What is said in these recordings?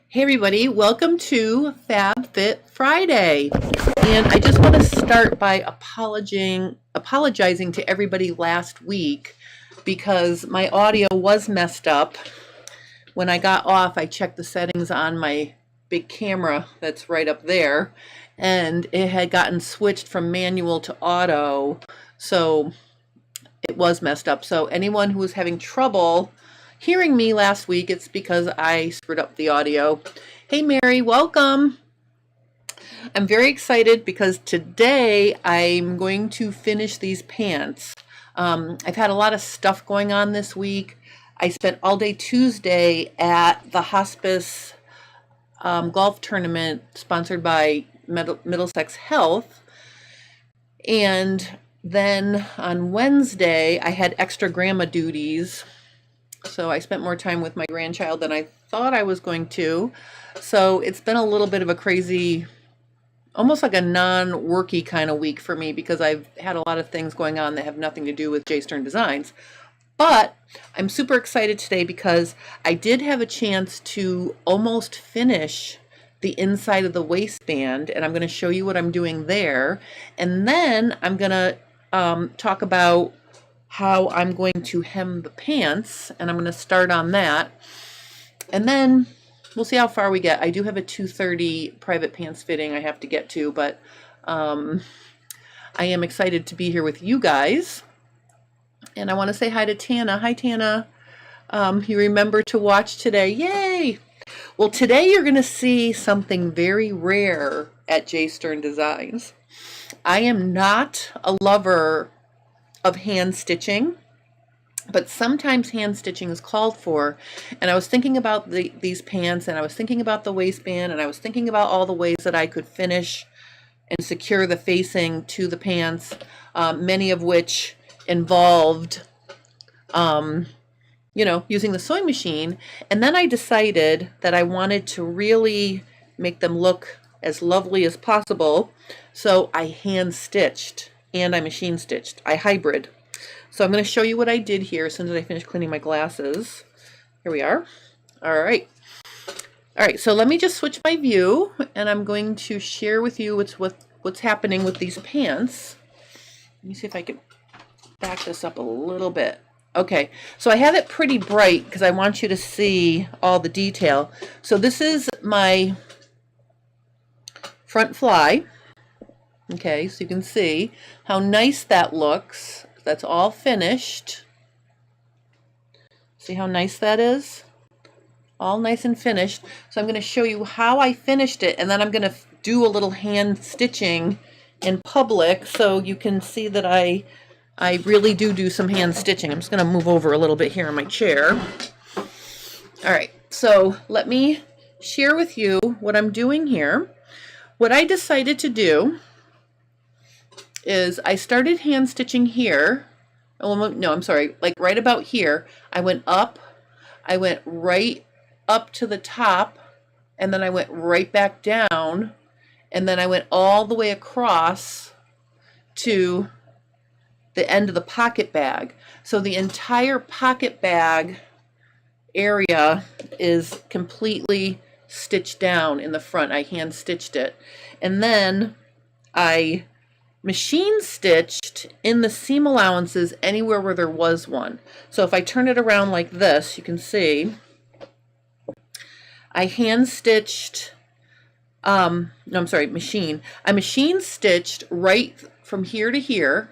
Hey everybody, welcome to Fab Fit Friday. And I just want to start by apologizing to everybody last week because my audio was messed up. When I got off, I checked the settings on my big camera that's right up there, and it had gotten switched from manual to auto, so it was messed up. So anyone who was having trouble hearing me last week, it's because I screwed up the audio. Hey Mary, welcome. I'm very excited because today I'm going to finish these pants. I've had a lot of stuff going on this week. I spent all day Tuesday at the hospice golf tournament sponsored by Middlesex Health, and then on Wednesday I had extra grandma duties. So I spent more time with my grandchild than I thought I was going to. So it's been a little bit of a crazy, almost like a non-worky kind of week for me because I've had a lot of things going on that have nothing to do with J Stern Designs. But I'm super excited today because I did have a chance to almost finish the inside of the waistband, and I'm going to show you what I'm doing there. And then I'm going to talk about how I'm going to hem the pants, and I'm going to start on that, and then we'll see how far we get. I do have a 2:30 private pants fitting I have to get to, but I am excited to be here with you guys, and I want to say hi to Tana. Hi Tana. You remember to watch today. Yay! Well, today you're going to see something very rare at J Stern Designs. I am not a lover of hand stitching, but sometimes hand stitching is called for, and I was thinking about these pants, and I was thinking about the waistband, and I was thinking about all the ways that I could finish and secure the facing to the pants, many of which involved using the sewing machine. And then I decided that I wanted to really make them look as lovely as possible, so I hand stitched and I machine stitched. I hybrid. So I'm going to show you what I did here as soon as I finish cleaning my glasses. Here we are. All right. So let me just switch my view, and I'm going to share with you what's happening with these pants. Let me see if I can back this up a little bit. Okay, so I have it pretty bright because I want you to see all the detail. So this is my front fly. Okay, so you can see how nice that looks. That's all finished. See how nice that is? All nice and finished. So I'm going to show you how I finished it, and then I'm going to do a little hand stitching in public so you can see that I really do some hand stitching. I'm just going to move over a little bit here in my chair. All right, so let me share with you what I'm doing here. What I decided to do is I started hand stitching here. Oh, no, I'm sorry, like right about here. I went right up to the top, and then I went right back down, and then I went all the way across to the end of the pocket bag. So the entire pocket bag area is completely stitched down in the front. I hand stitched it, and then I machine stitched in the seam allowances anywhere where there was one. So if I turn it around like this, you can see I hand stitched, I machine stitched right from here to here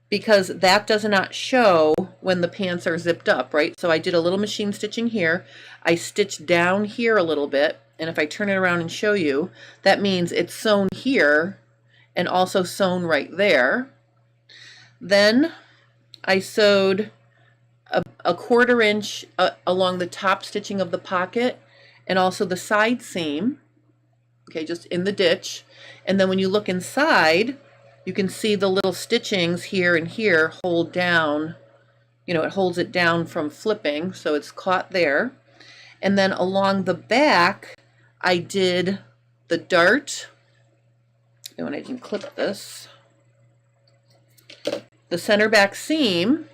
because that does not show when the pants are zipped up, right? So I did a little machine stitching here. I stitched down here a little bit, and if I turn it around and show you, that means it's sewn here and also sewn right there. Then I sewed a 1/4 inch along the top stitching of the pocket and also the side seam, okay, just in the ditch. And then when you look inside, you can see the little stitchings here and here hold down, it holds it down from flipping, so it's caught there. And then along the back, I did the dart. When I can clip this, the center back seam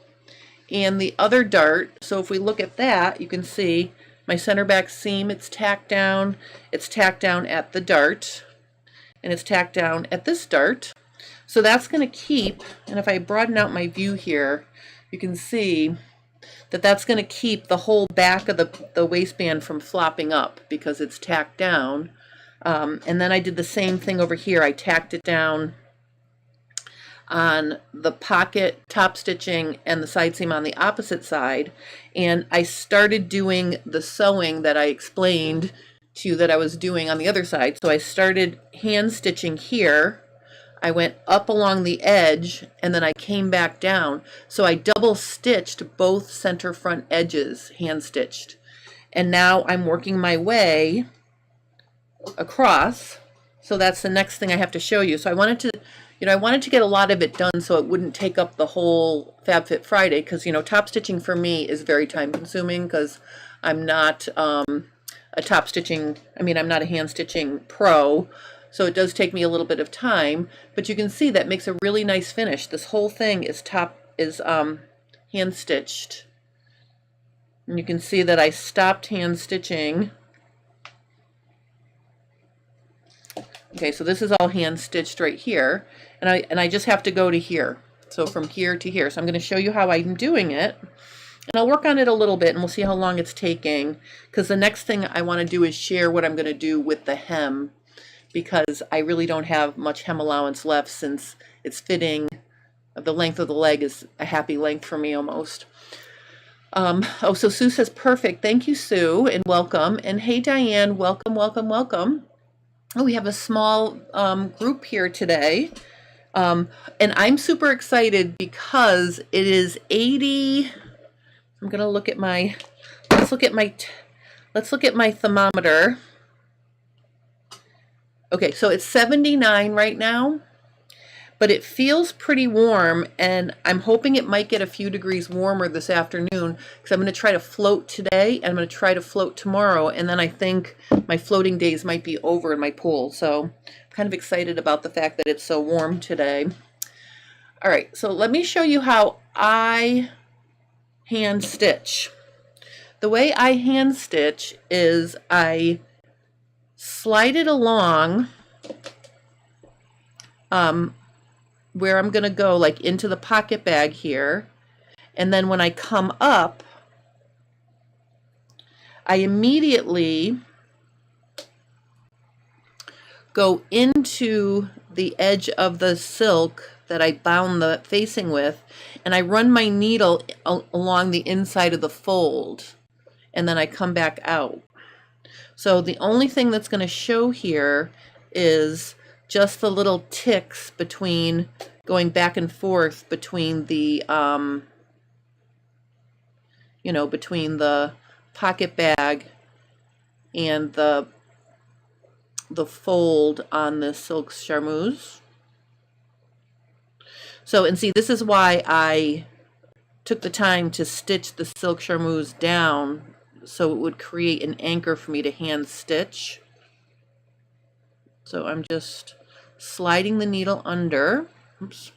and the other dart. So if we look at that, you can see my center back seam, it's tacked down at the dart, and it's tacked down at this dart. So that's going to keep, and if I broaden out my view here, you can see that that's going to keep the whole back of the waistband from flopping up because it's tacked down. And then I did the same thing over here. I tacked it down on the pocket top stitching and the side seam on the opposite side, and I started doing the sewing that I explained to you that I was doing on the other side. So I started hand stitching here, I went up along the edge, and then I came back down. So I double stitched both center front edges, hand stitched, and now I'm working my way across. So that's the next thing I have to show you. So I wanted to get a lot of it done so it wouldn't take up the whole Fab Fit Friday, because top stitching for me is very time consuming because I'm not I'm not a hand stitching pro, so it does take me a little bit of time. But you can see that makes a really nice finish. This whole thing is hand stitched, and you can see that I stopped hand stitching. Okay, so this is all hand stitched right here, and I just have to go to here. So from here to here. So I'm going to show you how I'm doing it, and I'll work on it a little bit, and we'll see how long it's taking, because the next thing I want to do is share what I'm going to do with the hem, because I really don't have much hem allowance left since it's fitting. The length of the leg is a happy length for me almost. Oh, so Sue says perfect. Thank you, Sue, and welcome. And hey, Diane, welcome, welcome, welcome. Oh, we have a small group here today, and I'm super excited because it is 80. I'm gonna look at my. Let's look at my thermometer. Okay, so it's 79 right now, but it feels pretty warm, and I'm hoping it might get a few degrees warmer this afternoon, because I'm going to try to float today, and I'm going to try to float tomorrow, and then I think my floating days might be over in my pool. So I'm kind of excited about the fact that it's so warm today. All right, so let me show you how I hand stitch. The way I hand stitch is I slide it along where I'm going to go, like into the pocket bag here, and then when I come up, I immediately go into the edge of the silk that I bound the facing with, and I run my needle along the inside of the fold, and then I come back out. So the only thing that's going to show here is just the little ticks between going back and forth between the between the pocket bag and the fold on the Silk Charmuse. So, and see, this is why I took the time to stitch the Silk Charmuse down, so it would create an anchor for me to hand stitch. So I'm just sliding the needle under. Oops.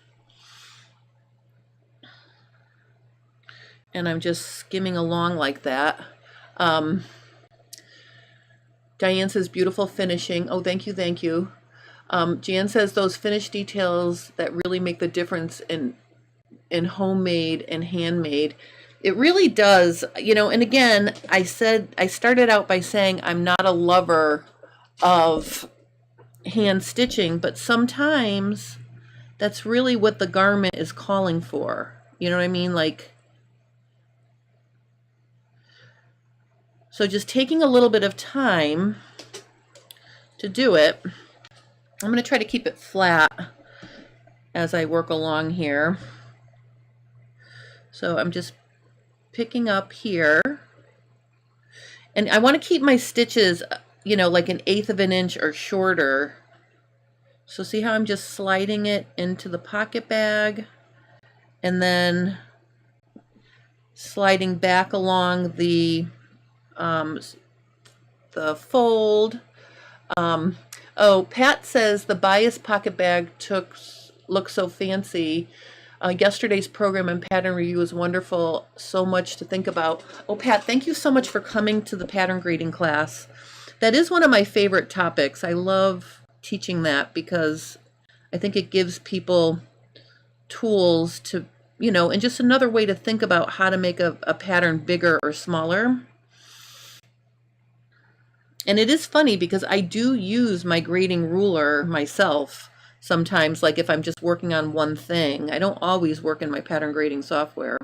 And I'm just skimming along like that. Diane says beautiful finishing. Oh, thank you, thank you. Jan says those finish details that really make the difference in homemade and handmade. It really does, and again, I started out by saying I'm not a lover of hand stitching, but sometimes that's really what the garment is calling for. You know what I mean? So just taking a little bit of time to do it. I'm going to try to keep it flat as I work along here. So I'm just picking up here, and I want to keep my stitches like 1/8 of an inch or shorter. So see how I'm just sliding it into the pocket bag and then sliding back along the fold. Oh, Pat says the Bodice pocket bag looks so fancy. Yesterday's program and pattern review was wonderful. So much to think about. Oh, Pat, thank you so much for coming to the pattern grading class. That is one of my favorite topics. I love teaching that because I think it gives people tools to, and just another way to think about how to make a pattern bigger or smaller. And it is funny because I do use my grading ruler myself sometimes, like if I'm just working on one thing. I don't always work in my pattern grading software.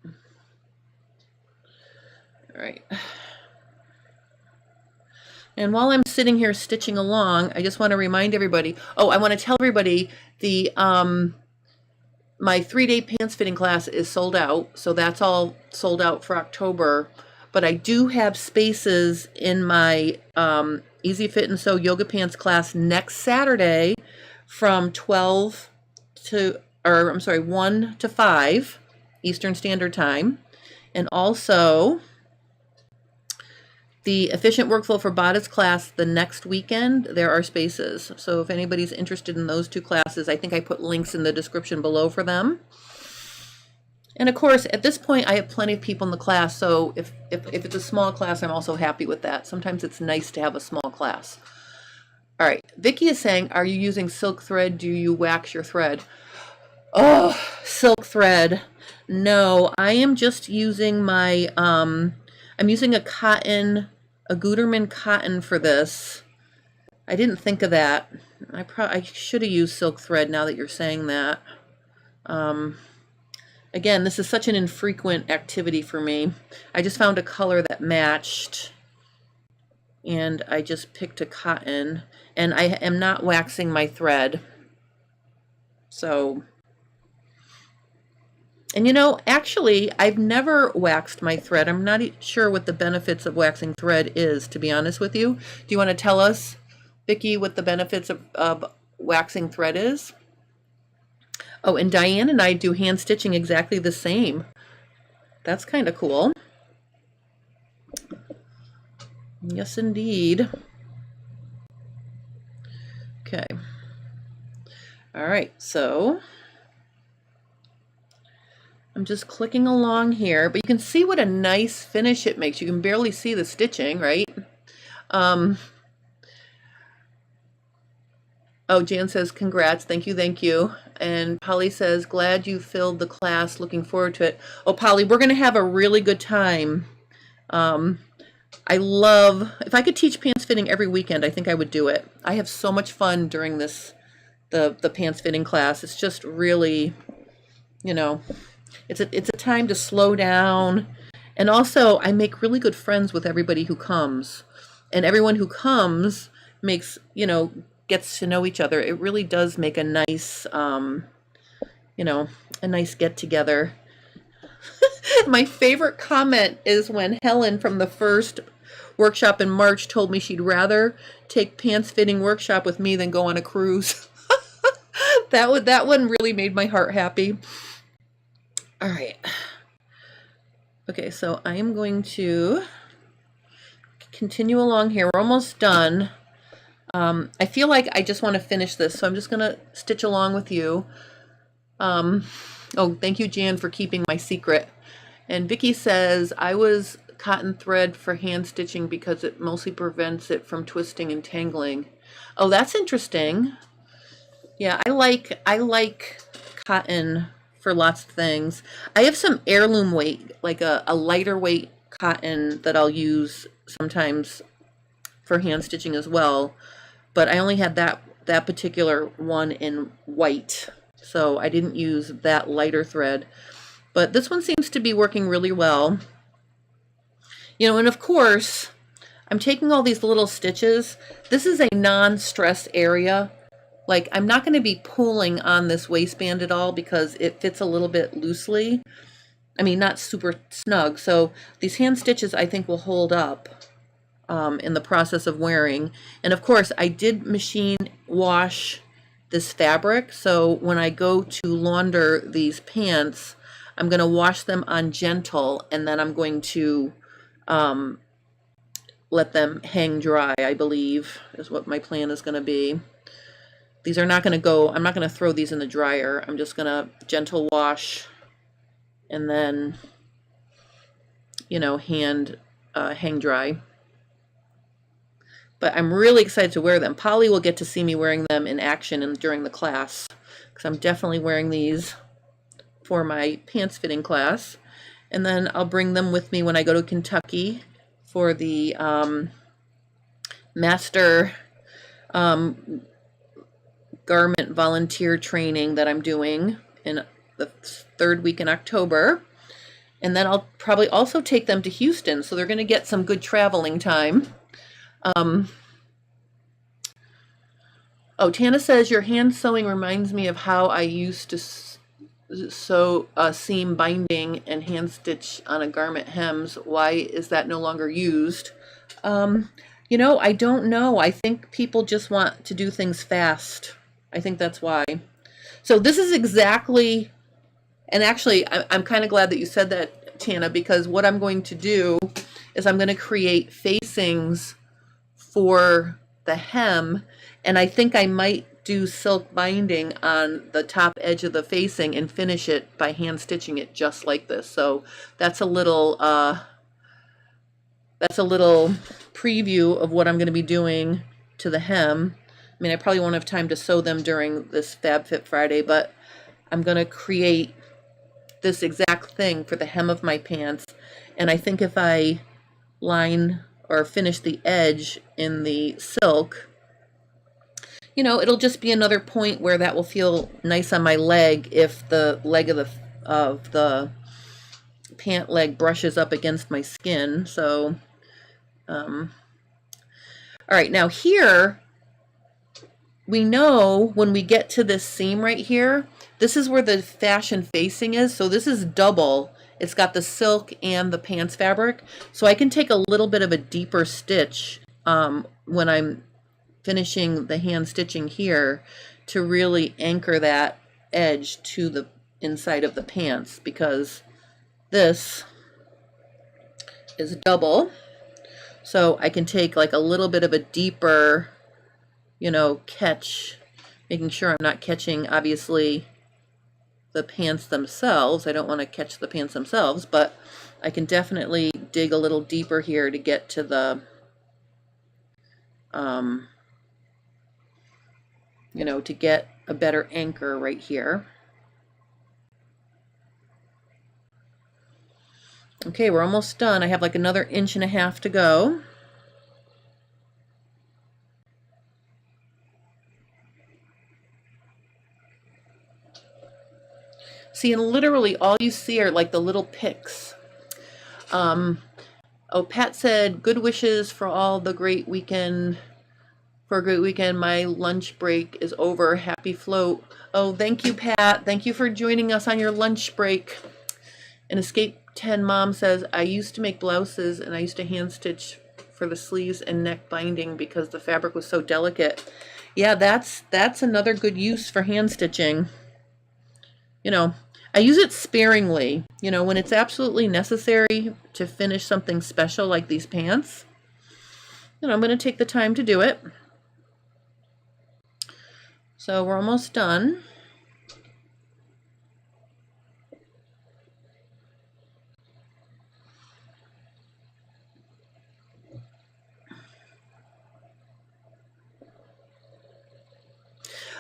All right. And while I'm sitting here stitching along, I just want to remind everybody, I want to tell everybody the my 3-day pants fitting class is sold out. So that's all sold out for October. But I do have spaces in my Easy Fit and Sew yoga pants class next Saturday from 1 to 5 Eastern Standard Time. And also the Efficient Workflow for Bodice class the next weekend, there are spaces. So if anybody's interested in those two classes, I think I put links in the description below for them. And of course, at this point, I have plenty of people in the class, so if it's a small class, I'm also happy with that. Sometimes it's nice to have a small class. All right, Vicki is saying, are you using silk thread? Do you wax your thread? Oh, silk thread. No, I am just using my, I'm using a Gutermann cotton for this. I didn't think of that. I should have used silk thread now that you're saying that. Again, this is such an infrequent activity for me. I just found a color that matched, and I just picked a cotton, and I am not waxing my thread. So, and actually, I've never waxed my thread. I'm not sure what the benefits of waxing thread is, to be honest with you. Do you want to tell us, Vicki, what the benefits of waxing thread is? Oh, and Diane and I do hand stitching exactly the same. That's kind of cool. Yes, indeed. Okay. All right, so I'm just clicking along here, but you can see what a nice finish it makes. You can barely see the stitching, right? Oh, Jan says, congrats. Thank you. Thank you. And Polly says, glad you filled the class. Looking forward to it. Oh, Polly, we're going to have a really good time. I love, if I could teach pants fitting every weekend, I think I would do it. I have so much fun during the pants fitting class. It's just really, it's a time to slow down. And also, I make really good friends with everybody who comes. And everyone who comes makes, gets to know each other. It really does make a nice, a nice get together. My favorite comment is when Helen from the first workshop in March told me she'd rather take pants fitting workshop with me than go on a cruise. That one really made my heart happy. All right. Okay, so I am going to continue along here. We're almost done. I feel like I just want to finish this, so I'm just going to stitch along with you. Oh, thank you, Jan, for keeping my secret. And Vicki says, I was cotton thread for hand stitching because it mostly prevents it from twisting and tangling. Oh, that's interesting. Yeah, I like cotton for lots of things. I have some heirloom weight, like a lighter weight cotton that I'll use sometimes for hand stitching as well. But I only had that particular one in white, so I didn't use that lighter thread. But this one seems to be working really well. And of course, I'm taking all these little stitches. This is a non-stress area. Like, I'm not going to be pulling on this waistband at all because it fits a little bit loosely. I mean, not super snug. So these hand stitches, I think, will hold up in the process of wearing. And of course, I did machine wash this fabric. So when I go to launder these pants, I'm going to wash them on gentle, and then I'm going to let them hang dry, I believe, is what my plan is going to be. These are not going to go, I'm not going to throw these in the dryer. I'm just going to gentle wash and then, you know, hand hang dry. But I'm really excited to wear them. Polly will get to see me wearing them in action and during the class, because I'm definitely wearing these for my pants fitting class. And then I'll bring them with me when I go to Kentucky for the master garment volunteer training that I'm doing in the third week in October. And then I'll probably also take them to Houston, so they're going to get some good traveling time. Oh, Tana says, your hand sewing reminds me of how I used to sew seam binding and hand stitch on a garment hems. Why is that no longer used? You know, I don't know. I think people just want to do things fast. I think that's why. So this is exactly, and actually I'm kind of glad that you said that, Tana, because what I'm going to do is I'm going to create facings for the hem, and I think I might do silk binding on the top edge of the facing and finish it by hand stitching it just like this. So that's a little preview of what I'm going to be doing to the hem. I mean, I probably won't have time to sew them during this Fab Fit Friday, but I'm going to create this exact thing for the hem of my pants. And I think if I line or finish the edge in the silk, you know, it'll just be another point where that will feel nice on my leg if the leg of the pant leg brushes up against my skin. So, all right, now here, we know when we get to this seam right here, this is where the fashion facing is. So this is double. It's got the silk and the pants fabric. So I can take a little bit of a deeper stitch when I'm finishing the hand stitching here to really anchor that edge to the inside of the pants, because this is double. So I can take like a little bit of a deeper, you know, catch, making sure I'm not catching, obviously, the pants themselves. I don't want to catch the pants themselves, but I can definitely dig a little deeper here to get to the, you know, to get a better anchor right here. Okay, we're almost done. I have like another 1.5 inches to go. See, and literally all you see are like the little picks. Oh, Pat said, good wishes for all the great weekend, for a great weekend. My lunch break is over. Happy float. Oh, thank you, Pat. Thank you for joining us on your lunch break. And Escape 10 Mom says, I used to make blouses and I used to hand stitch for the sleeves and neck binding because the fabric was so delicate. Yeah, that's another good use for hand stitching. You know, I use it sparingly, you know, when it's absolutely necessary to finish something special like these pants. You know, I'm going to take the time to do it. So we're almost done.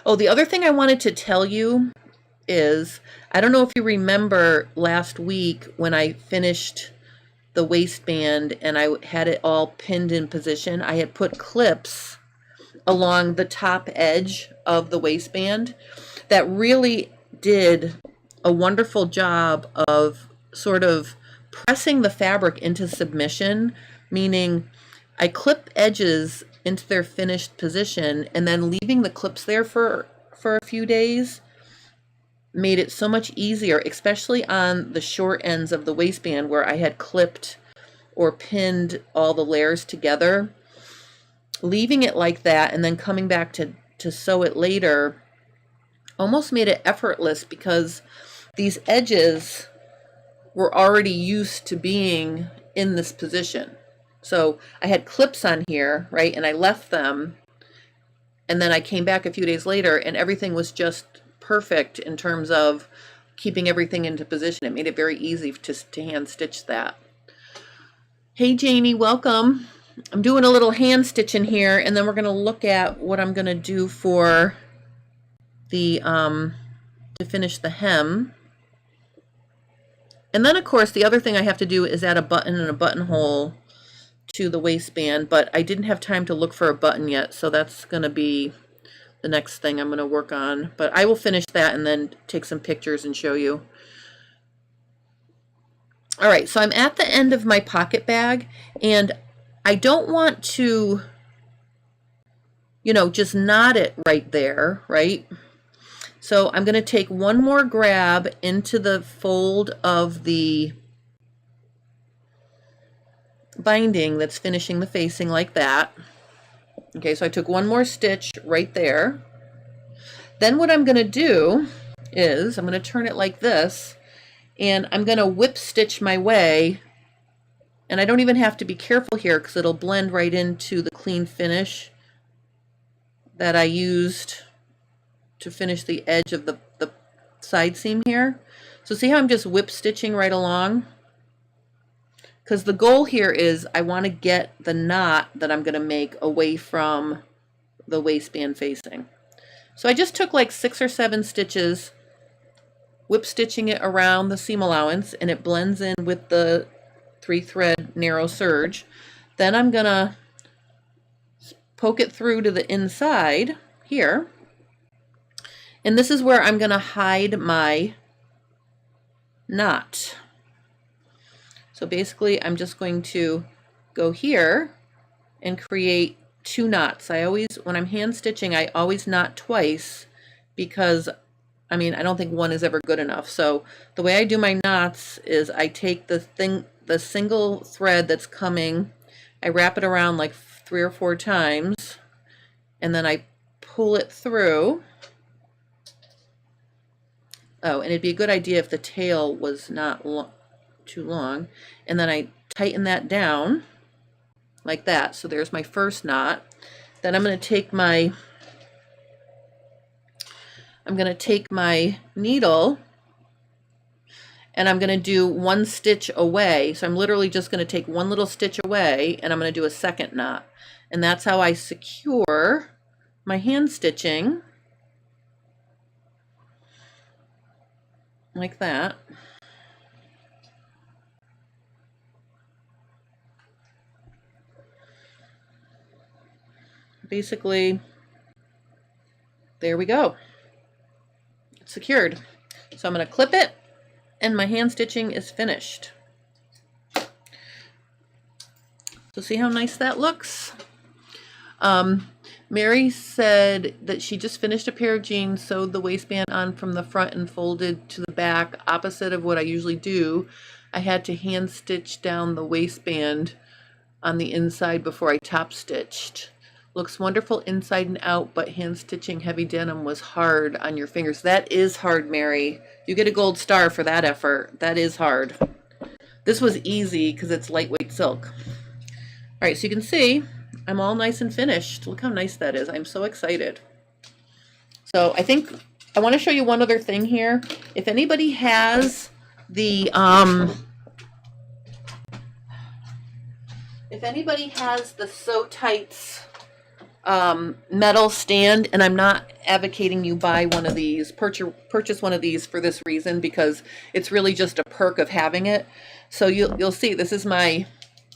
Oh, the other thing I wanted to tell you is, I don't know if you remember last week when I finished the waistband and I had it all pinned in position, I had put clips along the top edge of the waistband that really did a wonderful job of sort of pressing the fabric into submission, meaning I clip edges into their finished position and then leaving the clips there for a few days made it so much easier, especially on the short ends of the waistband where I had clipped or pinned all the layers together. Leaving it like that and then coming back to sew it later almost made it effortless, because these edges were already used to being in this position. So I had clips on here, right, and I left them, And then I came back a few days later and everything was just perfect in terms of keeping everything into position. It made it very easy to hand stitch that. Hey Janie, welcome. I'm doing a little hand stitching here, and then we're going to look at what I'm going to do for the to finish the hem. And then of course the other thing I have to do is add a button and a buttonhole to the waistband, but I didn't have time to look for a button yet, so that's going to be the next thing I'm going to work on. But I will finish that and then take some pictures and show you. All right, so I'm at the end of my pocket bag, and I don't want to, you know, just knot it right there, right? So I'm going to take one more grab into the fold of the binding that's finishing the facing like that. Okay, so I took one more stitch right there. Then what I'm going to do is I'm going to turn it like this, and I'm going to whip stitch my way. And I don't even have to be careful here because it'll blend right into the clean finish that I used to finish the edge of the side seam here. So see how I'm just whip stitching right along? Because the goal here is I want to get the knot that I'm going to make away from the waistband facing. So I just took like 6 or 7 stitches, whip stitching it around the seam allowance, and it blends in with the 3-thread narrow serge. Then I'm going to poke it through to the inside here. And this is where I'm going to hide my knot. So basically I'm just going to go here and create 2 knots. I always, when I'm hand stitching, I always knot twice because, I mean, I don't think one is ever good enough. So the way I do my knots is I take the single thread that's coming, I wrap it around like 3 or 4 times, and then I pull it through. Oh, and it'd be a good idea if the tail was not too long, and then I tighten that down like that. So there's my first knot. Then I'm going to take my needle, and I'm going to do 1 stitch away. So I'm literally just going to take 1 little stitch away, and I'm going to do a second knot. And that's how I secure my hand stitching like that. Basically, there we go. It's secured. So I'm going to clip it, and my hand stitching is finished. So see how nice that looks? Mary said that she just finished a pair of jeans, sewed the waistband on from the front and folded to the back, opposite of what I usually do. I had to hand stitch down the waistband on the inside before I top stitched. Looks wonderful inside and out, but hand stitching heavy denim was hard on your fingers. That is hard, Mary. You get a gold star for that effort. That is hard. This was easy because it's lightweight silk. All right, so you can see I'm all nice and finished. Look how nice that is. I'm so excited. So I think I want to show you one other thing here. If anybody has the Sew Tights metal stand, and I'm not advocating you buy one of these, purchase one of these for this reason, because it's really just a perk of having it. So you'll see this is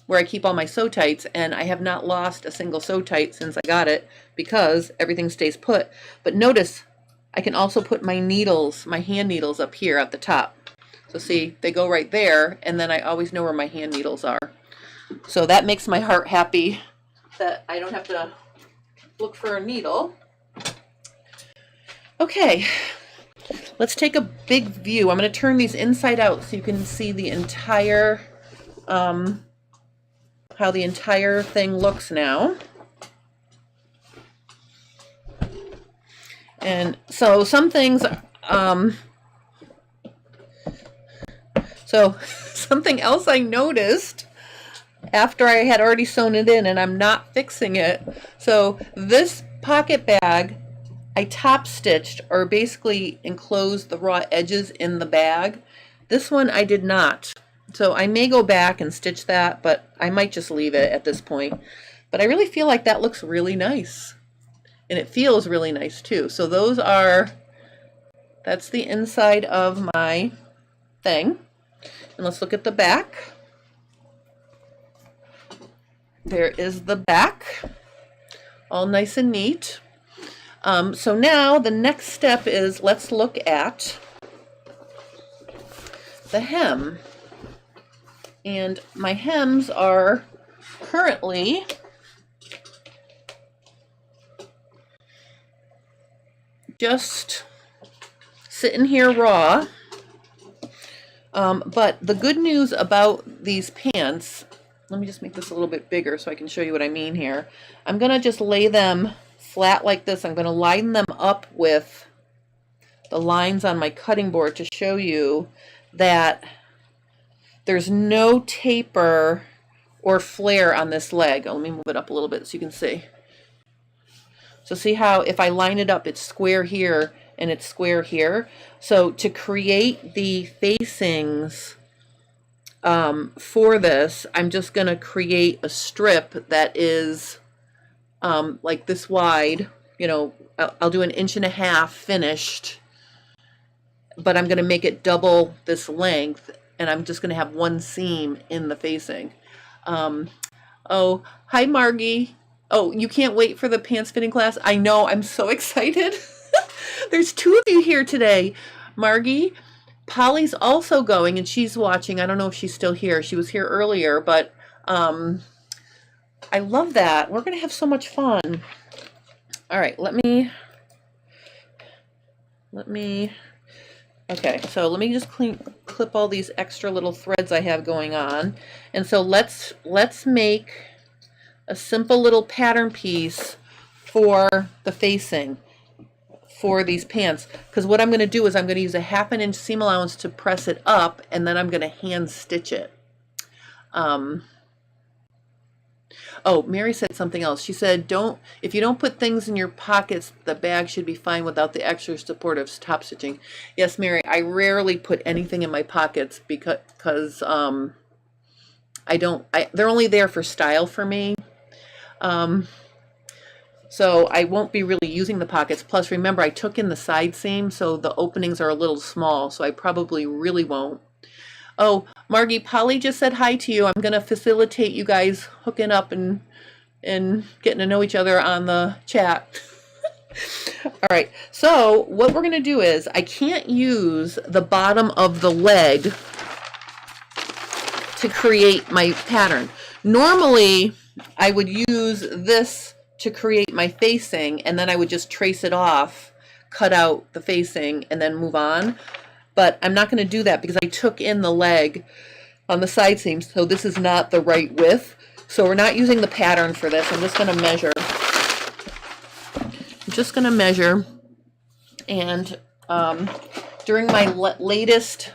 where I keep all my Sew Tights, and I have not lost a single Sew Tight since I got it because everything stays put. But notice I can also put my needles, my hand needles, up here at the top. So see, they go right there, and then I always know where my hand needles are. So that makes my heart happy that I don't have to look for a needle. Okay, let's take a big view. I'm going to turn these inside out so you can see the entire, how the entire thing looks now. And so some things, so something else I noticed after I had already sewn it in, and I'm not fixing it. So this pocket bag, I top stitched, or basically enclosed the raw edges in the bag. This one I did not. So I may go back and stitch that, but I might just leave it at this point. But I really feel like that looks really nice. And it feels really nice too. So that's the inside of my thing. And let's look at the back. There is the back, all nice and neat. So now the next step is, let's look at the hem. And my hems are currently just sitting here raw. But the good news about these pants, let me just make this a little bit bigger so I can show you what I mean here. I'm going to just lay them flat like this. I'm going to line them up with the lines on my cutting board to show you that there's no taper or flare on this leg. Let me move it up a little bit so you can see. So see how if I line it up, it's square here and it's square here. So to create the facings for this, I'm just going to create a strip that is like this wide. You know, I'll do 1.5 inches finished, but I'm going to make it double this length, and I'm just going to have one seam in the facing. Oh, hi Margie. Oh, you can't wait for the pants fitting class? I know, I'm so excited. There's 2 of you here today. Margie, Polly's also going, and she's watching. I don't know if she's still here. She was here earlier, but I love that. We're going to have so much fun. All right, let me, okay, so let me just clip all these extra little threads I have going on. And so let's make a simple little pattern piece for the facing for these pants, because what I'm going to do is I'm going to use a 1/2 inch seam allowance to press it up, and then I'm going to hand stitch it. Oh, Mary said something else. She said, if you don't put things in your pockets, the bag should be fine without the extra supportive top stitching. Yes, Mary, I rarely put anything in my pockets because they're only there for style for me. So I won't be really using the pockets. Plus, remember, I took in the side seam, so the openings are a little small, so I probably really won't. Oh, Margie, Polly just said hi to you. I'm going to facilitate you guys hooking up and getting to know each other on the chat. All right, so what we're going to do is, I can't use the bottom of the leg to create my pattern. Normally, I would use this to create my facing, and then I would just trace it off, cut out the facing, and then move on. But I'm not going to do that because I took in the leg on the side seam, so this is not the right width. So we're not using the pattern for this. I'm just going to measure. And during my latest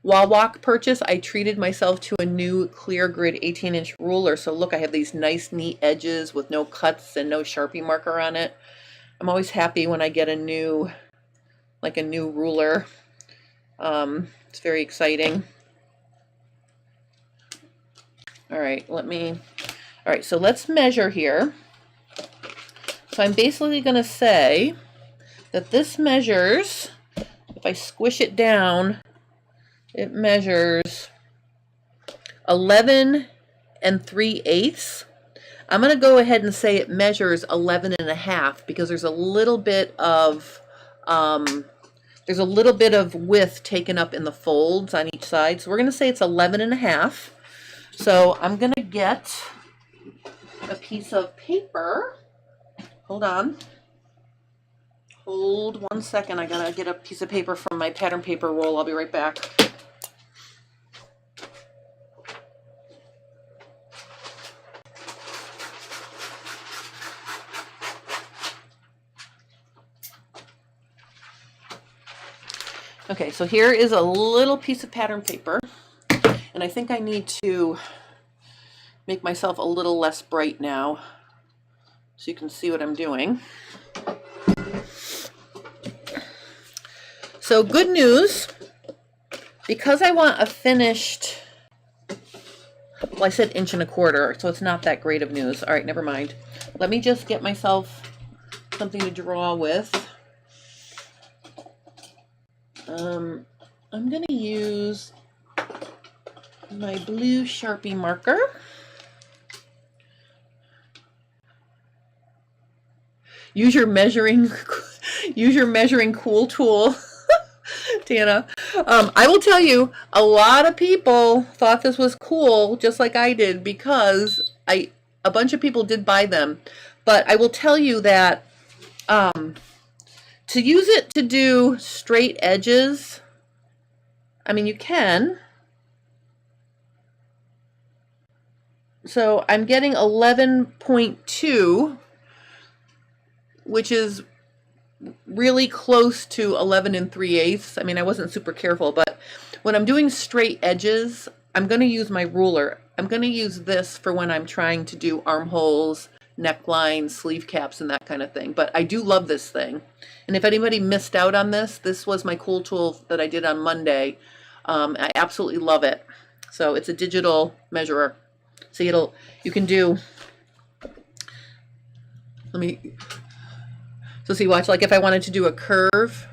wall walk purchase, I treated myself to a new clear grid 18-inch ruler. So look, I have these nice neat edges with no cuts and no Sharpie marker on it. I'm always happy when I get a new ruler. It's very exciting. All right, so let's measure here. So I'm basically going to say that this measures, if I squish it down, it measures 11 3/8. I'm going to go ahead and say it measures 11 1/2 because there's a little bit of width taken up in the folds on each side. So we're going to say it's 11 1/2. So I'm going to get a piece of paper. Hold on. Hold 1 second. I got to get a piece of paper from my pattern paper roll. I'll be right back. Okay, so here is a little piece of pattern paper, and I think I need to make myself a little less bright now. so you can see what I'm doing. So good news, because I want a finished, well, I said 1.25 inches, so it's not that great of news. All right, never mind. Let me just get myself something to draw with. I'm going to use my blue Sharpie marker. Use your measuring cool tool, Tana. I will tell you, a lot of people thought this was cool, just like I did, because a bunch of people did buy them. But I will tell you that to use it to do straight edges, I mean, you can. So I'm getting 11.2, which is really close to 11 3/8. I mean, I wasn't super careful, but when I'm doing straight edges, I'm going to use my ruler. I'm going to use this for when I'm trying to do armholes, necklines, sleeve caps, and that kind of thing. But I do love this thing. And if anybody missed out on this, this was my cool tool that I did on Monday. I absolutely love it. So it's a digital measurer. So you can do, so see, watch, like if I wanted to do a curve,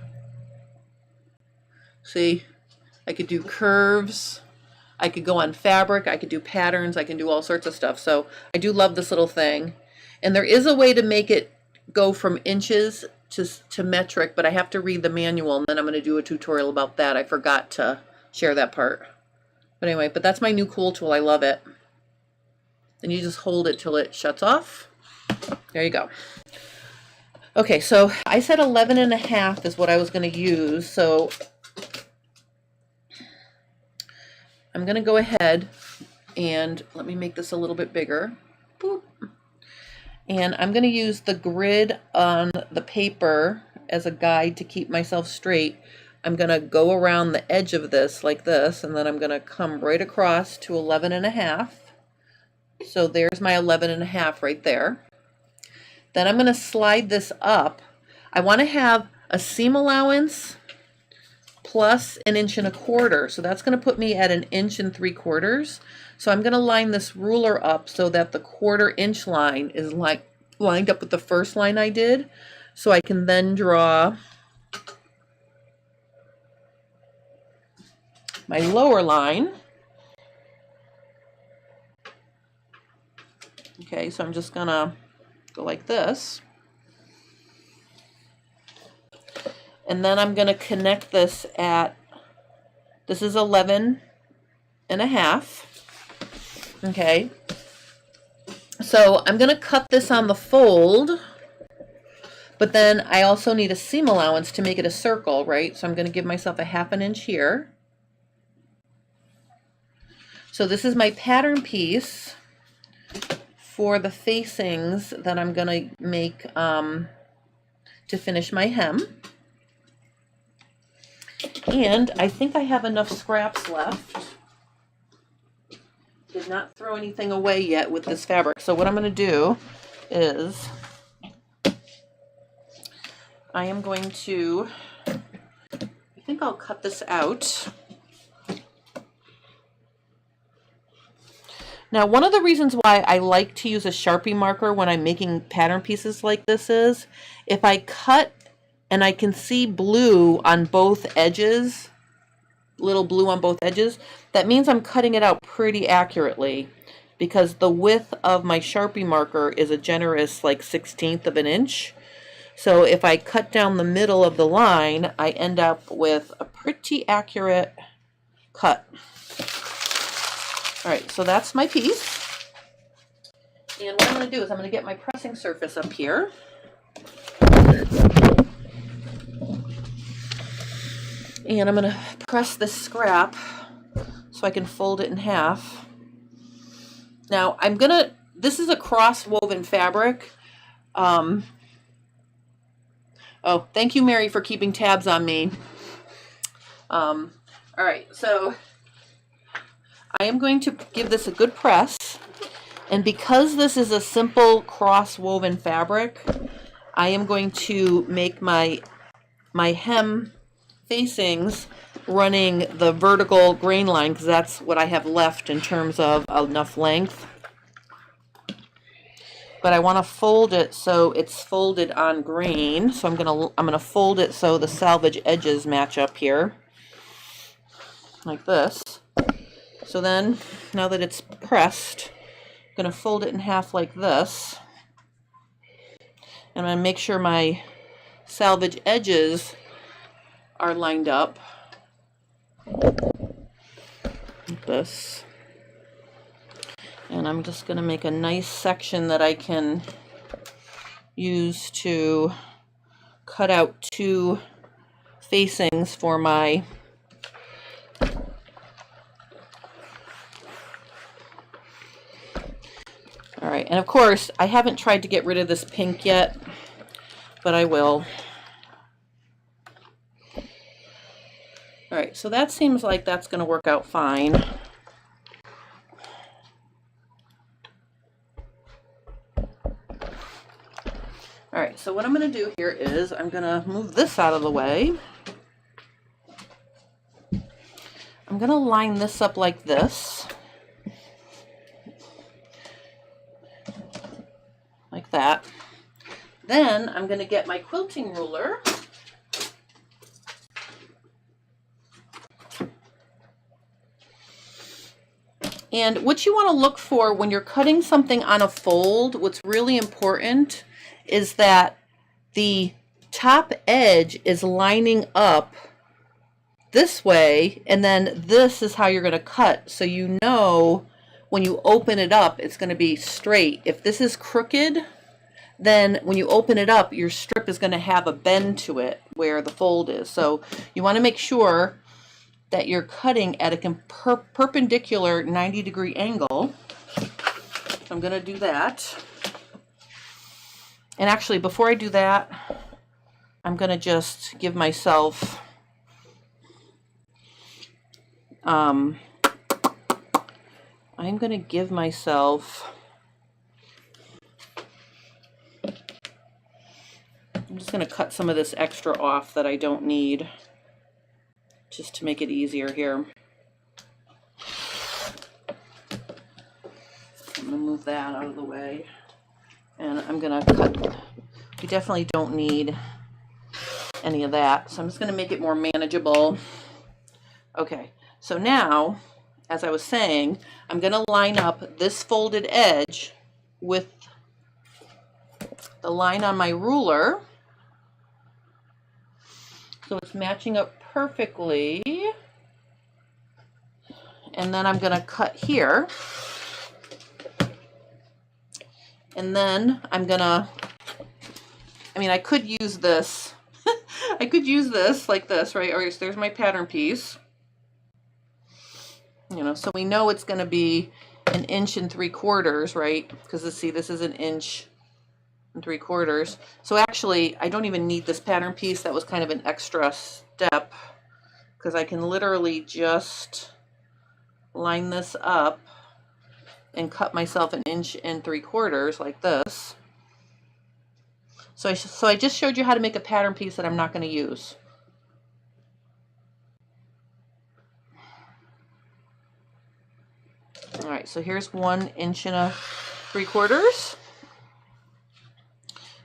see, I could do curves, I could go on fabric, I could do patterns, I can do all sorts of stuff. So I do love this little thing. And there is a way to make it go from inches to metric, but I have to read the manual, and then I'm going to do a tutorial about that. I forgot to share that part. But anyway, but that's my new cool tool. I love it. And you just hold it till it shuts off. There you go. Okay, so I said 11.5 is what I was going to use. So I'm going to go ahead and let me make this a little bit bigger. Boop. And I'm going to use the grid on the paper as a guide to keep myself straight. I'm going to go around the edge of this like this, and then I'm going to come right across to 11.5. So there's my 11.5 right there. Then I'm going to slide this up. I want to have a seam allowance plus 1.25 inches. So that's going to put me at 1.75 inches. So I'm going to line this ruler up so that the 1/4 inch line is like lined up with the first line I did. So I can then draw my lower line. Okay, so I'm just going to go like this. And then I'm going to connect this this is 11.5. Okay. So I'm going to cut this on the fold, but then I also need a seam allowance to make it a circle, right? So I'm going to give myself a 1/2 inch here. So this is my pattern piece for the facings that I'm going to make to finish my hem. And I think I have enough scraps left. Did not throw anything away yet with this fabric. So what I'm going to do is I am going to, I think I'll cut this out. Now, one of the reasons why I like to use a Sharpie marker when I'm making pattern pieces like this is if I cut and I can see blue on both edges, little blue on both edges, that means I'm cutting it out pretty accurately, because the width of my Sharpie marker is a generous like 1/16 of an inch. So if I cut down the middle of the line, I end up with a pretty accurate cut. All right, so that's my piece. And what I'm going to do is I'm going to get my pressing surface up here. And I'm going to press this scrap so I can fold it in half. Now, this is a cross-woven fabric. Oh, thank you, Mary, for keeping tabs on me. All right, so I am going to give this a good press. And because this is a simple cross woven fabric, I am going to make my hem facings running the vertical grain line, because that's what I have left in terms of enough length. But I want to fold it so it's folded on grain. So I'm gonna fold it so the selvage edges match up here, like this. So then, now that it's pressed, I'm gonna fold it in half like this. And I'm gonna make sure my selvage edges are lined up, like this. And I'm just going to make a nice section that I can use to cut out 2 facings for my Alright, and of course I haven't tried to get rid of this pink yet, but I will. Alright, so that seems like that's going to work out fine. Alright, so what I'm going to do here is I'm going to move this out of the way. I'm going to line this up like this. Like that. Then I'm going to get my quilting ruler. And what you want to look for when you're cutting something on a fold, what's really important is that the top edge is lining up this way, and then this is how you're going to cut, so you know when you open it up it's going to be straight. If this is crooked, then when you open it up your strip is going to have a bend to it where the fold is. So you want to make sure that you're cutting at a perpendicular 90-degree angle. So I'm going to do that. And actually, before I do that, I'm going to just give myself I'm going to give myself, I'm just going to cut some of this extra off that I don't need, just to make it easier here. I'm going to move that out of the way. And I'm going to cut, we definitely don't need any of that. So I'm just going to make it more manageable. Okay, so now, as I was saying, I'm going to line up this folded edge with the line on my ruler. So it's matching up perfectly. And then I'm going to cut here. And then I'm going to, I could use this. I could use this like this, right? Or there's my pattern piece. You know, so we know it's going to be 1 3/4 inches, right? Because see, this is 1 3/4 inches. So actually, I don't even need this pattern piece. That was kind of an extra step, because I can literally just line this up and cut myself 1 3/4 inches like this. So I just showed you how to make a pattern piece that I'm not going to use. All right, so here's 1 3/4 inches.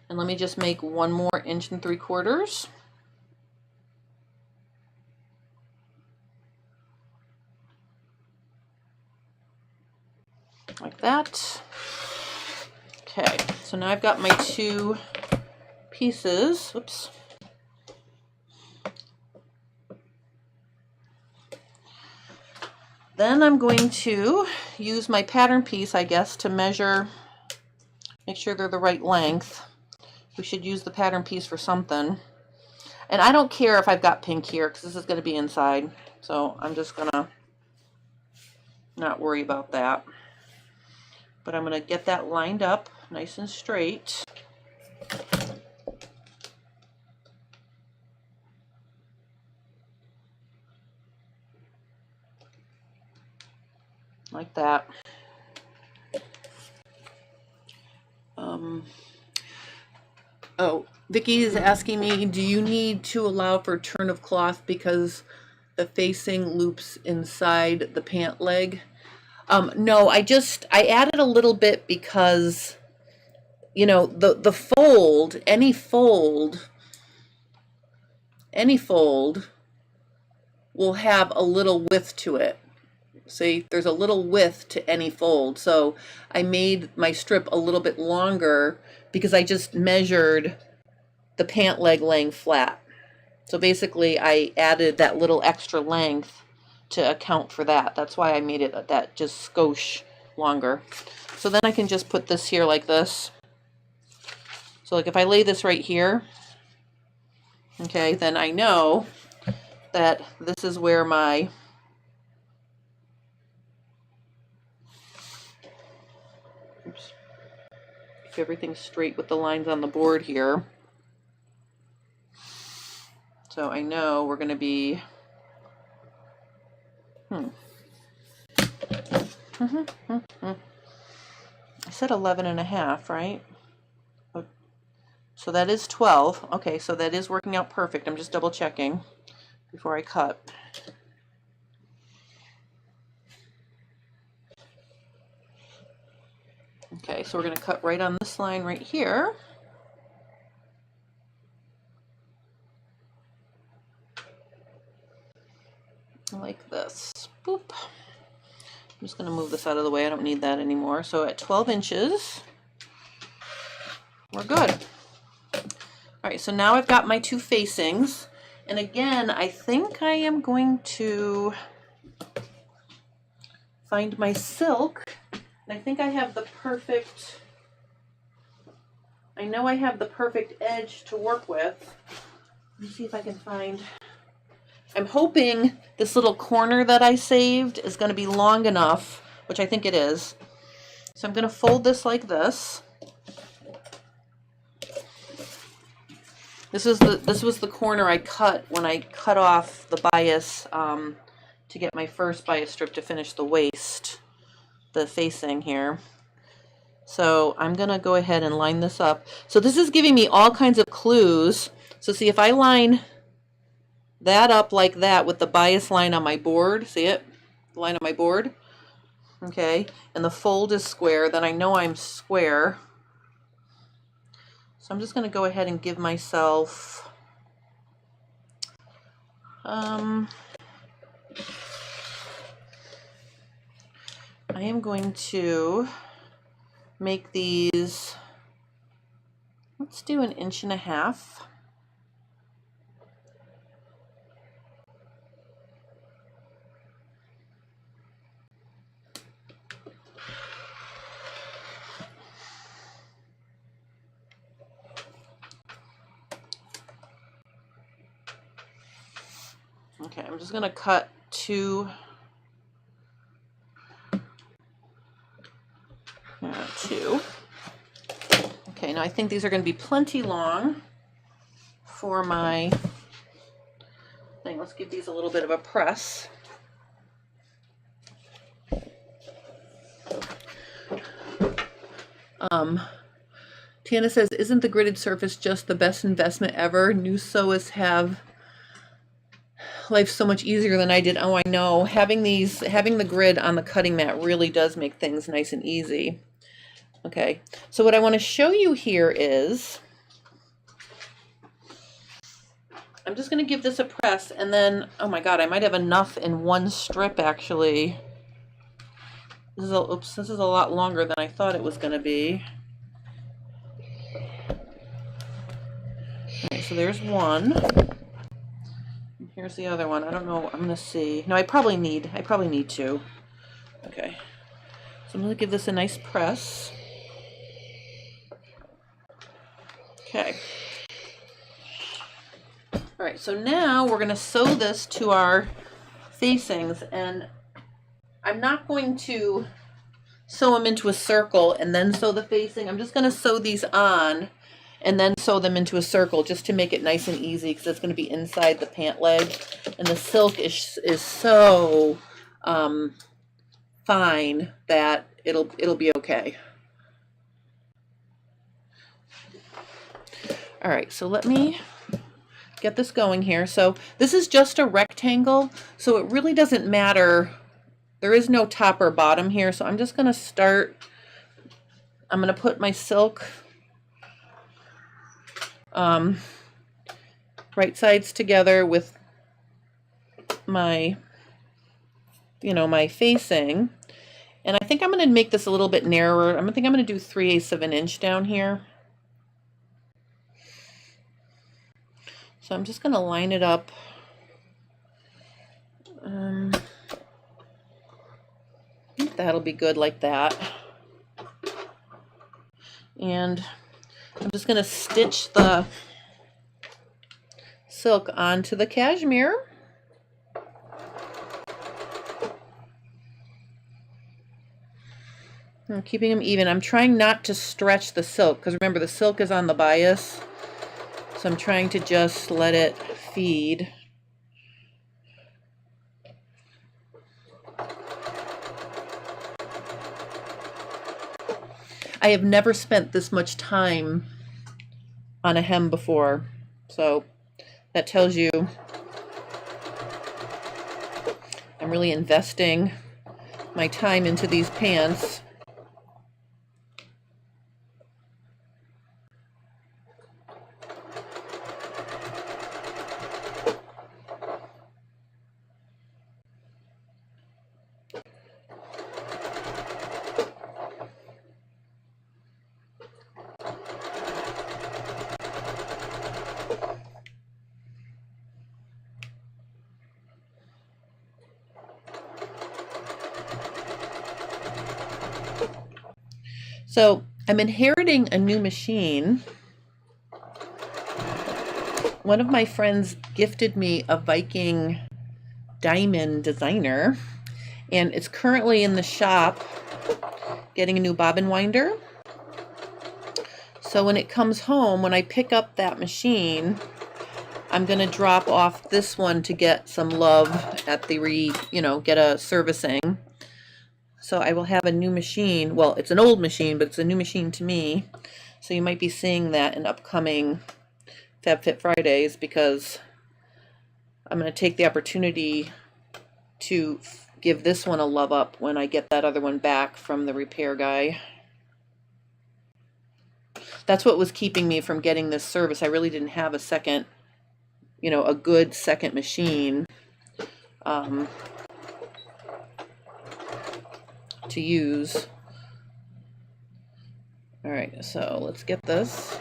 And let me just make 1 more 1 3/4 inches. Like that. Okay, so now I've got my 2 pieces. Oops. Then I'm going to use my pattern piece, I guess, to measure, make sure they're the right length. We should use the pattern piece for something. And I don't care if I've got pink here, because this is going to be inside. So I'm just going to not worry about that. But I'm going to get that lined up nice and straight. Like that. Oh, Vicky is asking me, do you need to allow for turn of cloth because the facing loops inside the pant leg? No, I added a little bit because, you know, the fold, any fold will have a little width to it. See, there's a little width to any fold. So I made my strip a little bit longer because I just measured the pant leg laying flat. So basically I added that little extra length to account for that. That's why I made it that just skosh longer. So then I can just put this here like this. So like if I lay this right here, okay, then I know that this is where my keep everything straight with the lines on the board here. So I know we're going to be I said 11 and a half, right? So that is 12. Okay, so that is working out perfect. I'm just double checking before I cut. Okay, so we're going to cut right on this line right here. Like this. Boop. I'm just going to move this out of the way. I don't need that anymore. So at 12 inches, we're good. All right, so now I've got my two facings. And again, I think I am going to find my silk. And I think I have the perfect, I know I have the perfect edge to work with. Let me see if I can find, I'm hoping this little corner that I saved is going to be long enough, which I think it is. So I'm going to fold this like this. This was the corner I cut when I cut off the bias to get my first bias strip to finish the waist, the facing here. So I'm going to go ahead and line this up. So this is giving me all kinds of clues. So see, if I line that up like that with the bias line on my board, see it? The line on my board. Okay, and the fold is square, then I know I'm square. So I'm just going to go ahead and give myself I am going to make these, let's do 1.5 inches. Okay, I'm just going to cut two. Okay, now I think these are going to be plenty long for my thing. Let's give these a little bit of a press. Tiana says, isn't the gridded surface just the best investment ever? New sewists have life so much easier than I did. Oh, I know. Having the grid on the cutting mat really does make things nice and easy. Okay, so what I want to show you here is, I'm just going to give this a press, and then, oh my god, I might have enough in one strip actually. This is a lot longer than I thought it was going to be. Okay, so there's one. Here's the other one. I don't know. I'm going to see. No, I probably need two. Okay. So I'm going to give this a nice press. Okay. All right, so now we're going to sew this to our facings, and I'm not going to sew them into a circle and then sew the facing. I'm just going to sew these on and then sew them into a circle just to make it nice and easy, because it's going to be inside the pant leg, and the silk is so fine that it'll be okay. All right, so let me get this going here. So this is just a rectangle, so it really doesn't matter. There is no top or bottom here, so I'm just going to start. I'm going to put my silk right sides together with my, my facing. And I think I'm going to make this a little bit narrower. I think I'm going to do 3/8 of an inch down here. So I'm just going to line it up. I think that'll be good like that. And I'm just going to stitch the silk onto the cashmere. I'm keeping them even. I'm trying not to stretch the silk because remember the silk is on the bias. So I'm trying to just let it feed. I have never spent this much time on a hem before, so that tells you I'm really investing my time into these pants. So I'm inheriting a new machine. One of my friends gifted me a Viking diamond designer, and it's currently in the shop getting a new bobbin winder. So when it comes home, when I pick up that machine, I'm going to drop off this one to get some love at the get a servicing. So I will have a new machine. Well, it's an old machine, but it's a new machine to me. So you might be seeing that in upcoming Fab Fit Fridays because I'm going to take the opportunity to give this one a love up when I get that other one back from the repair guy. That's what was keeping me from getting this service. I really didn't have a second, a good second machine. To use. All right, so let's get this.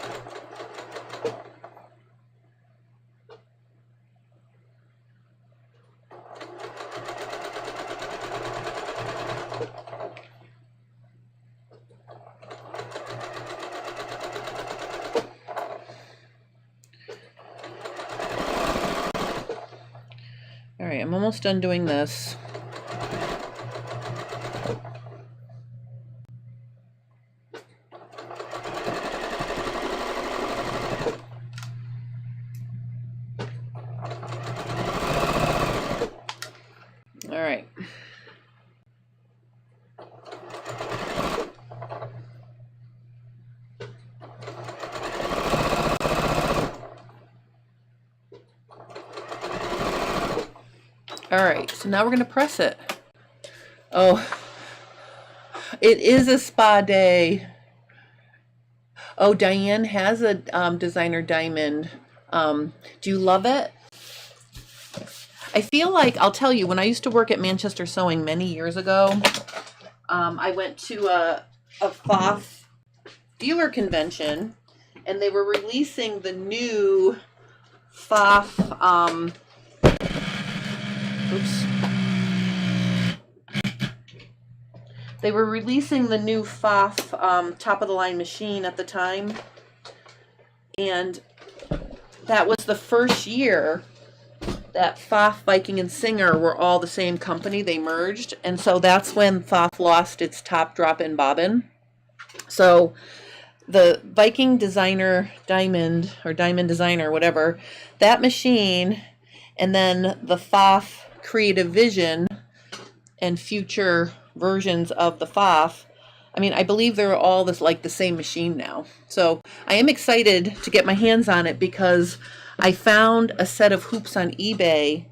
All right, I'm almost done doing this. All right, so now we're going to press it. Oh, it is a spa day. Oh, Diane has a designer diamond. Do you love it? I feel like, I'll tell you, when I used to work at Manchester Sewing many years ago, I went to a FOF dealer convention, and they were releasing the new FOF, they were releasing the new FOF top-of-the-line machine at the time, and that was the first year that FOF, Viking, and Singer were all the same company. They merged, and so that's when FOF lost its top drop-in bobbin. So the Viking Designer Diamond, or Diamond Designer, whatever, that machine, and then the FOF Creative Vision and future versions of the FOF I mean, I believe they're all like the same machine now. So I am excited to get my hands on it because I found a set of hoops on eBay.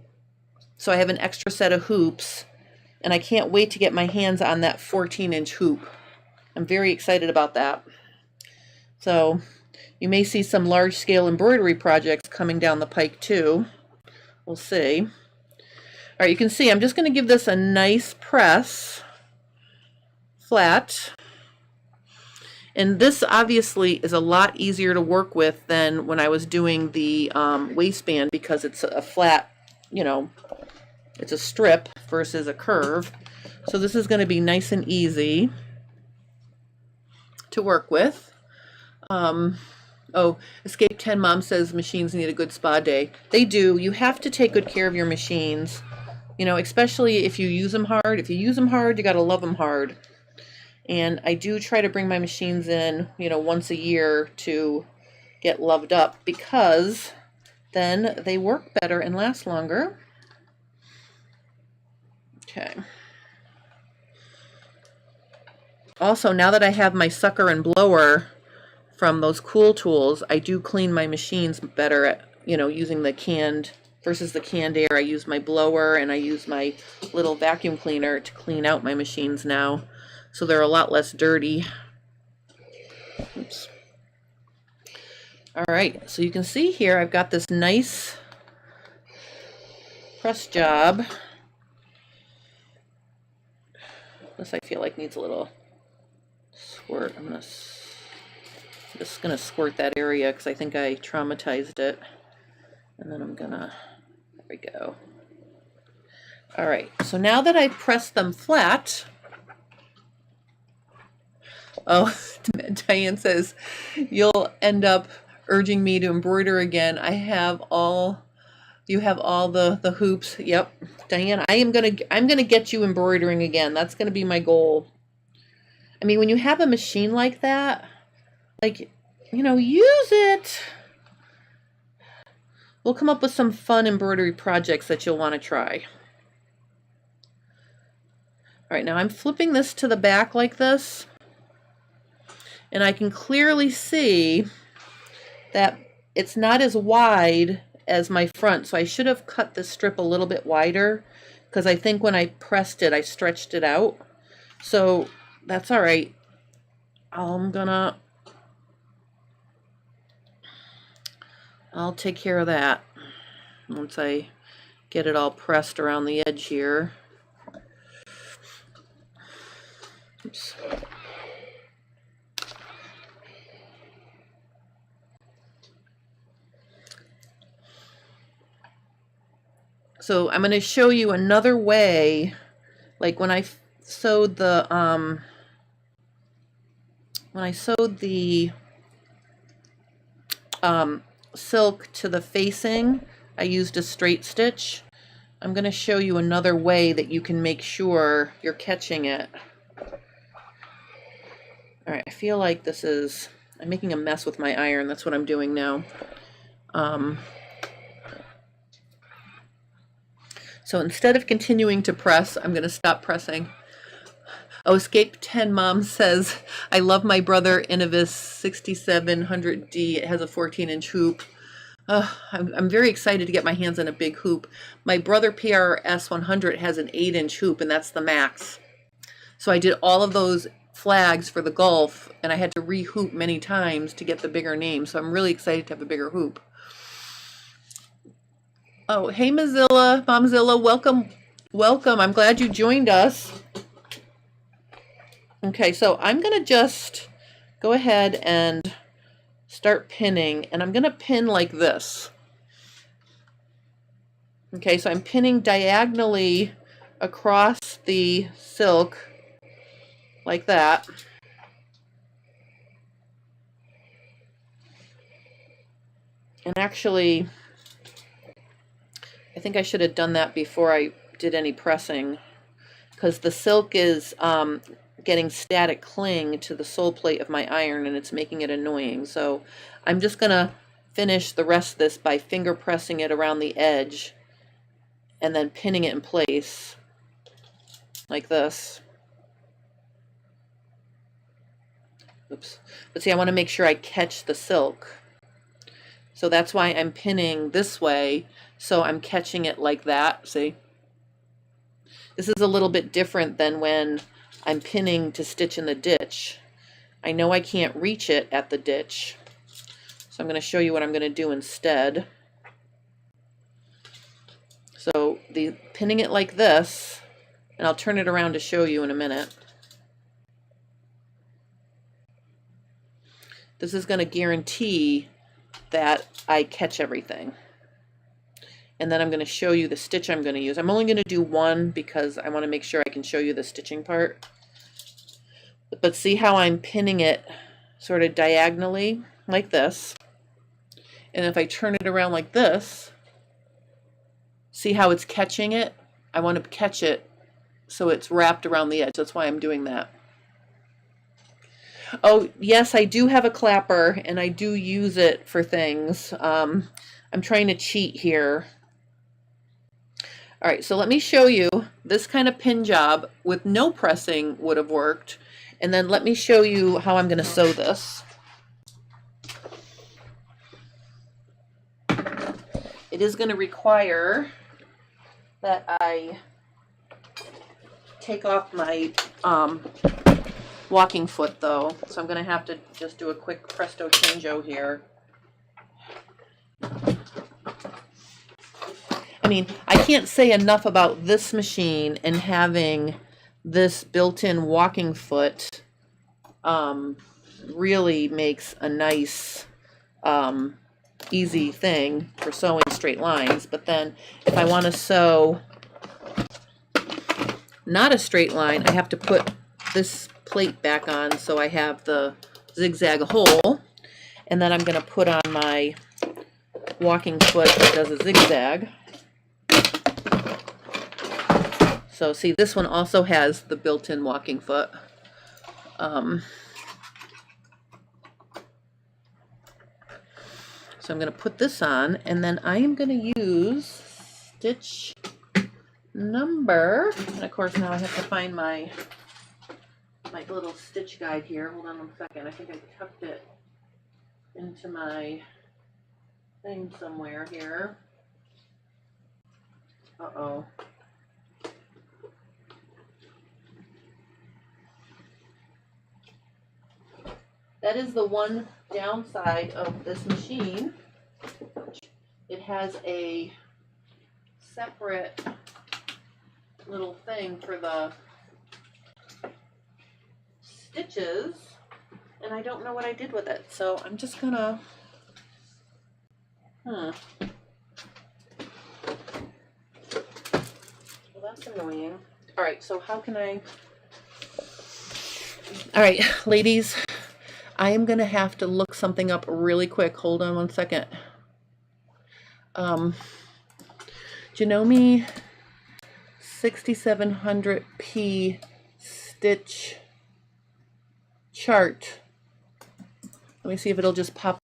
So I have an extra set of hoops, and I can't wait to get my hands on that 14-inch hoop. I'm very excited about that. So you may see some large-scale embroidery projects coming down the pike too. We'll see. All right, you can see I'm just going to give this a nice press, flat. And this obviously is a lot easier to work with than when I was doing the waistband, because it's a flat, you know, it's a strip versus a curve. So this is going to be nice and easy to work with. Oh, Escape 10 Mom says machines need a good spa day. They do. You have to take good care of your machines, you know, especially if you use them hard. If you use them hard, you got to love them hard. And I do try to bring my machines in, you know, once a year to get loved up, because then they work better and last longer. Okay. Also, now that I have my sucker and blower from those Cool Tools, I do clean my machines better at, you know, using the canned versus the canned air. I use my blower and I use my little vacuum cleaner to clean out my machines now. So they're a lot less dirty. Oops. All right, so you can see here I've got this nice press job. This I feel like needs a little squirt. I'm just gonna squirt that area because I think I traumatized it. And then I'm gonna, there we go. All right, so now that I've pressed them flat, oh, Diane says, you'll end up urging me to embroider again. I have all, you have all the hoops. Yep, Diane, I'm gonna get you embroidering again. That's gonna be my goal. I mean, when you have a machine like that, like, you know, use it. We'll come up with some fun embroidery projects that you'll want to try. All right, now I'm flipping this to the back like this, and I can clearly see that it's not as wide as my front, so I should have cut this strip a little bit wider, because I think when I pressed it, I stretched it out. So that's all right. I'll take care of that once I get it all pressed around the edge here. Oops. So I'm going to show you another way, like when I sewed the silk to the facing, I used a straight stitch. I'm going to show you another way that you can make sure you're catching it. All right, I feel like this is, I'm making a mess with my iron. That's what I'm doing now. So instead of continuing to press, I'm going to stop pressing. Oh, Escape 10 Mom says, I love my brother Innovis 6700D. It has a 14-inch hoop. I'm very excited to get my hands on a big hoop. My brother PRS 100 has an 8-inch hoop, and that's the max. So I did all of those flags for the Gulf, and I had to re-hoop many times to get the bigger name. So I'm really excited to have a bigger hoop. Oh, hey Mozilla, Momzilla, welcome, welcome. I'm glad you joined us. Okay, so I'm gonna just go ahead and start pinning, and I'm gonna pin like this. Okay, so I'm pinning diagonally across the silk like that. And actually, I think I should have done that before I did any pressing, because the silk is getting static cling to the sole plate of my iron, and it's making it annoying. So I'm just going to finish the rest of this by finger pressing it around the edge and then pinning it in place like this. Oops. But see, I want to make sure I catch the silk. So that's why I'm pinning this way. So I'm catching it like that. See? This is a little bit different than when I'm pinning to stitch in the ditch. I know I can't reach it at the ditch. So I'm going to show you what I'm going to do instead. So pinning it like this, and I'll turn it around to show you in a minute. This is going to guarantee that I catch everything. And then I'm going to show you the stitch I'm going to use. I'm only going to do one because I want to make sure I can show you the stitching part. But see how I'm pinning it sort of diagonally like this. And if I turn it around like this, see how it's catching it? I want to catch it so it's wrapped around the edge. That's why I'm doing that. Oh, yes, I do have a clapper, and I do use it for things. I'm trying to cheat here. All right, so let me show you this kind of pin job with no pressing would have worked. And then let me show you how I'm going to sew this. It is going to require that I take off my walking foot though, so I'm going to have to just do a quick presto changeo here. I mean, I can't say enough about this machine and having this built-in walking foot really makes a nice easy thing for sewing straight lines. But then if I want to sew not a straight line, I have to put this plate back on so I have the zigzag hole, and then I'm going to put on my walking foot that does a zigzag. So see, this one also has the built-in walking foot. So I'm going to put this on, and then I am going to use stitch number, and of course now I have to find my little stitch guide here. Hold on one second. I think I tucked it into my thing somewhere here. Uh-oh. That is the one downside of this machine. It has a separate little thing for the stitches, and I don't know what I did with it, so I'm just gonna well, that's annoying. All right, so how can I all right, ladies, I am gonna have to look something up really quick. Hold on one second. Janome 6700P stitch chart. Let me see if it'll just pop.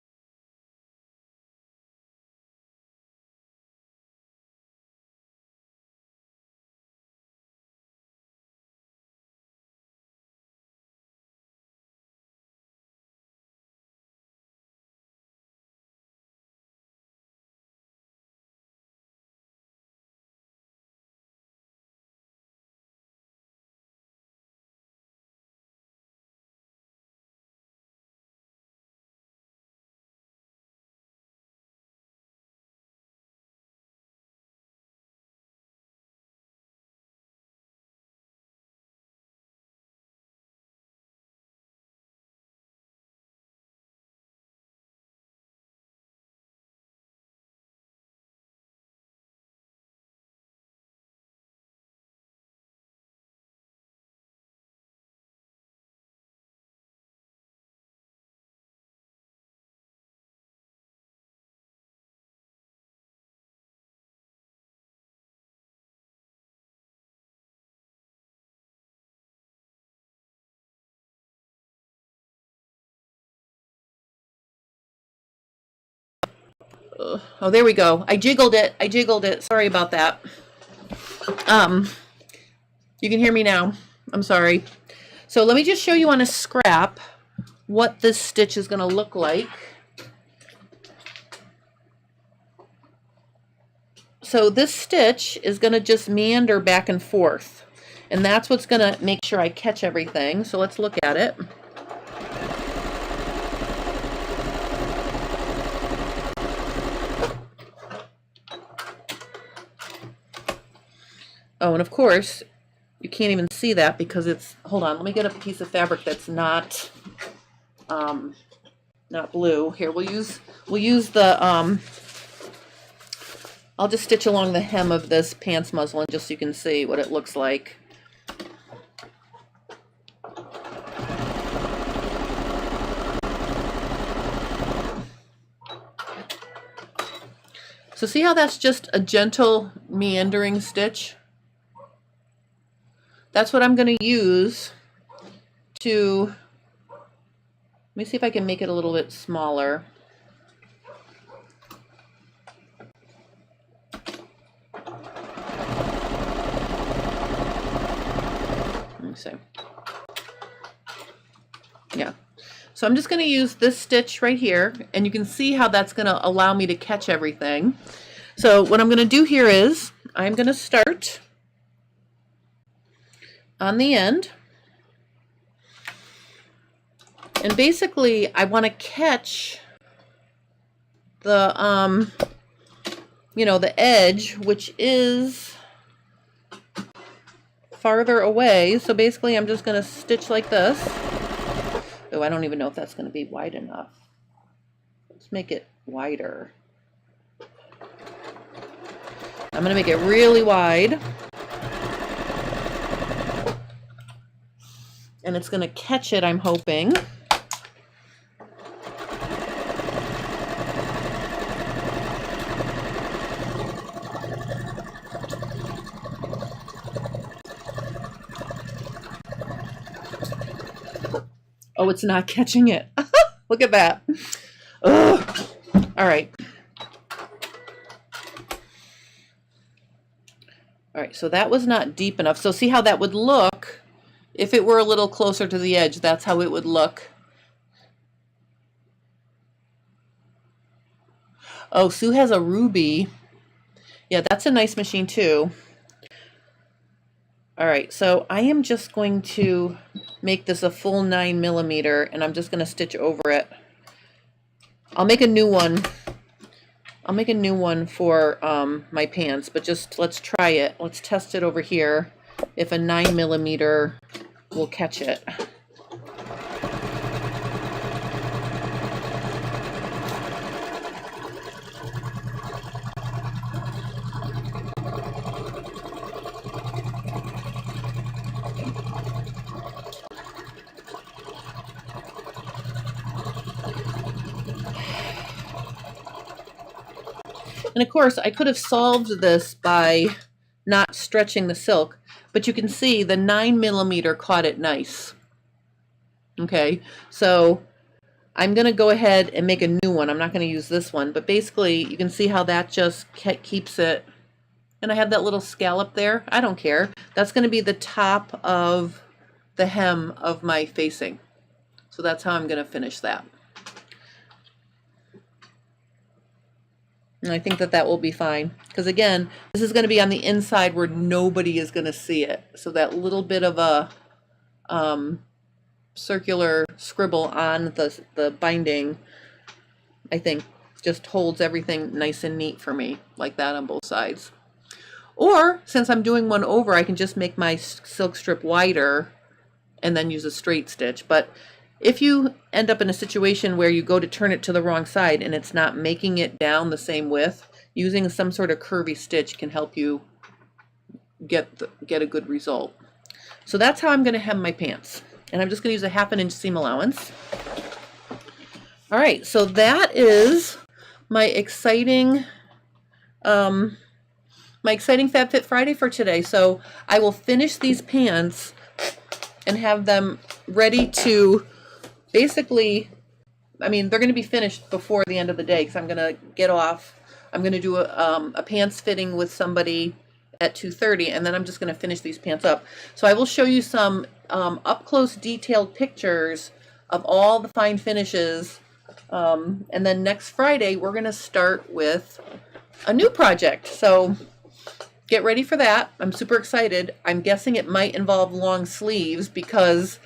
Oh, there we go. I jiggled it. Sorry about that. You can hear me now. I'm sorry. So let me just show you on a scrap what this stitch is going to look like. So this stitch is going to just meander back and forth, and that's what's going to make sure I catch everything. So let's look at it. Oh, and of course, you can't even see that because it's, hold on, let me get a piece of fabric that's not blue. Here, we'll use the, I'll just stitch along the hem of this pants muslin just so you can see what it looks like. So see how that's just a gentle meandering stitch? That's what I'm going to use to, let me see if I can make it a little bit smaller. Let me see. Yeah. So I'm just going to use this stitch right here, and you can see how that's going to allow me to catch everything. So what I'm going to do here is I'm going to start on the end, and basically I want to catch the you know, the edge, which is farther away. So basically I'm just going to stitch like this. Oh, I don't even know if that's going to be wide enough. Let's make it wider. I'm going to make it really wide. And it's going to catch it, I'm hoping. Oh, it's not catching it. Look at that. Ugh. All right. All right, so that was not deep enough. So see how that would look if it were a little closer to the edge. That's how it would look. Oh, Sue has a ruby. Yeah, that's a nice machine too. All right, so I am just going to make this a full 9mm, and I'm just going to stitch over it. I'll make a new one. I'll make a new one for my pants, but just let's try it. Let's test it over here if a 9mm will catch it. And of course, I could have solved this by not stretching the silk, but you can see the 9mm caught it nice. Okay, so I'm going to go ahead and make a new one. I'm not going to use this one, but basically you can see how that just keeps it. And I have that little scallop there. I don't care. That's going to be the top of the hem of my facing. So that's how I'm going to finish that. And I think that that will be fine. Because again, this is going to be on the inside where nobody is going to see it. So that little bit of a circular scribble on the binding, I think, just holds everything nice and neat for me, like that on both sides. Or, since I'm doing one over, I can just make my silk strip wider and then use a straight stitch. But if you end up in a situation where you go to turn it to the wrong side and it's not making it down the same width, using some sort of curvy stitch can help you get a good result. So that's how I'm going to hem my pants. And I'm just going to use a 1/2 inch seam allowance. All right, so that is my exciting Fab Fit Friday for today. So I will finish these pants and have them ready to basically, I mean, they're going to be finished before the end of the day because I'm going to get off. I'm going to do a pants fitting with somebody at 2:30, and then I'm just going to finish these pants up. So I will show you some up-close detailed pictures of all the fine finishes. And then next Friday, we're going to start with a new project. So get ready for that. I'm super excited. I'm guessing it might involve long sleeves because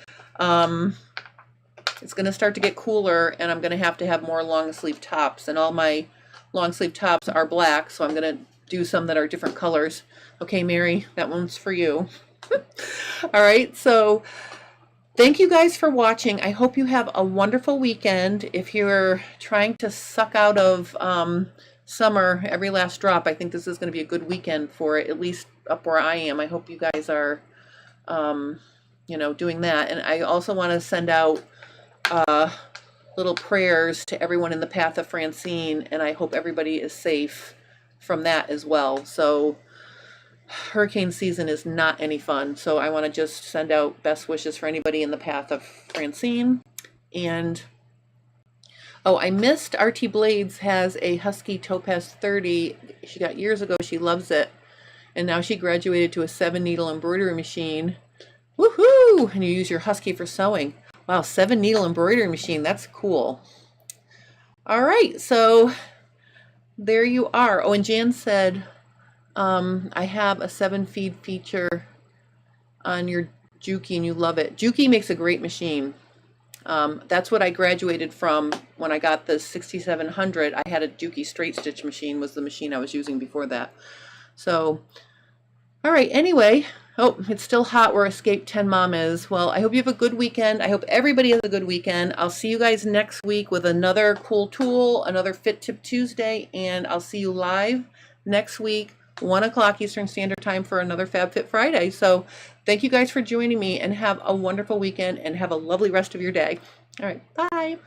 it's going to start to get cooler and I'm going to have more long sleeve tops. And all my long sleeve tops are black, so I'm going to do some that are different colors. Okay, Mary, that one's for you. All right, so thank you guys for watching. I hope you have a wonderful weekend. If you're trying to suck out of summer every last drop, I think this is going to be a good weekend for it, at least up where I am. I hope you guys are, doing that. And I also want to send out little prayers to everyone in the path of Francine, and I hope everybody is safe from that as well. So hurricane season is not any fun, so I want to just send out best wishes for anybody in the path of Francine. And oh, I missed RT Blades has a Husky Topaz 30 she got years ago. She loves it, and now she graduated to a 7-needle embroidery machine. Woohoo! And you use your Husky for sewing. Wow, 7-needle embroidery machine, that's cool. All right, so there you are. Oh, and Jan said I have a 7-feed feature on your Juki and you love it. Juki makes a great machine. That's what I graduated from when I got the 6700. I had a Juki straight stitch machine, was the machine I was using before that. So, all right, anyway, oh, it's still hot where Escape 10 Mom is. Well, I hope you have a good weekend. I hope everybody has a good weekend. I'll see you guys next week with another cool tool, another Fit Tip Tuesday, and I'll see you live next week, 1 o'clock Eastern Standard Time for another Fab Fit Friday. So thank you guys for joining me, and have a wonderful weekend and have a lovely rest of your day. All right, bye.